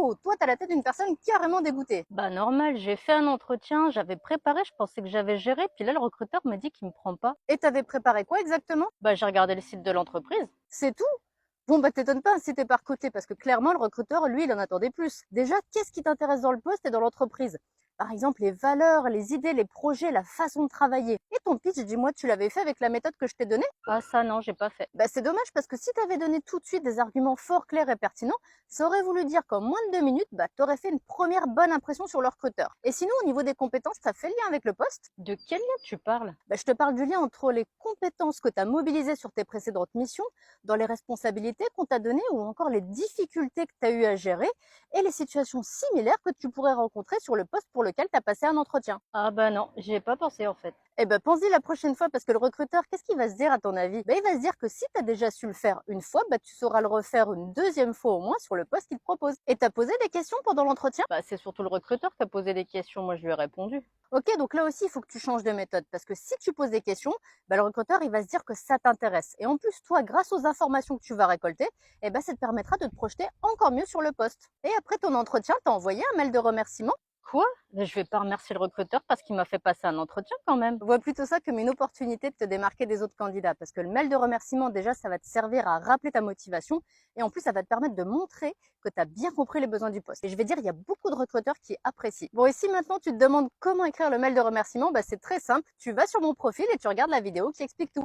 Oh, toi, t'as la tête d'une personne carrément dégoûtée. Bah normal, j'ai fait un entretien, j'avais préparé, je pensais que j'avais géré, puis là le recruteur m'a dit qu'il me prend pas. Et t'avais préparé quoi exactement? Bah j'ai regardé le site de l'entreprise. C'est tout? Bon, bah t'étonnes pas si t'es pas recruté, parce que clairement, le recruteur, lui, il en attendait plus. Déjà, qu'est-ce qui t'intéresse dans le poste et dans l'entreprise? Par exemple, les valeurs, les idées, les projets, la façon de travailler. Et ton pitch, dis-moi, tu l'avais fait avec la méthode que je t'ai donnée? Ah ça non, j'ai pas fait. Bah, c'est dommage parce que si tu avais donné tout de suite des arguments forts, clairs et pertinents, ça aurait voulu dire qu'en moins de 2 minutes, bah, tu aurais fait une première bonne impression sur le recruteur. Et sinon, au niveau des compétences, tu as fait le lien avec le poste? De quel lien tu parles? Bah, je te parle du lien entre les compétences que tu as mobilisées sur tes précédentes missions, dans les responsabilités qu'on t'a données ou encore les difficultés que tu as eu à gérer et les situations similaires que tu pourrais rencontrer sur le poste pour lequel tu as passé un entretien. Ah bah non, j'y ai pas pensé en fait. Eh ben, pense-y la prochaine fois parce que le recruteur, qu'est-ce qu'il va se dire à ton avis? Ben, il va se dire que si tu as déjà su le faire une fois, bah, tu sauras le refaire une deuxième fois au moins sur le poste qu'il te propose. Et t'as posé des questions pendant l'entretien? Bah c'est surtout le recruteur qui a posé des questions, moi je lui ai répondu. Ok, donc là aussi, il faut que tu changes de méthode parce que si tu poses des questions, bah, le recruteur, il va se dire que ça t'intéresse. Et en plus, toi, grâce aux informations que tu vas récolter, eh ben, ça te permettra de te projeter encore mieux sur le poste. Et après ton entretien, t'as envoyé un mail de remerciement. Quoi? Mais je vais pas remercier le recruteur parce qu'il m'a fait passer un entretien quand même. Vois plutôt ça comme une opportunité de te démarquer des autres candidats parce que le mail de remerciement, déjà, ça va te servir à rappeler ta motivation et en plus, ça va te permettre de montrer que tu as bien compris les besoins du poste. Et je vais dire, il y a beaucoup de recruteurs qui apprécient. Bon, et si maintenant tu te demandes comment écrire le mail de remerciement, bah, c'est très simple. Tu vas sur mon profil et tu regardes la vidéo qui explique tout.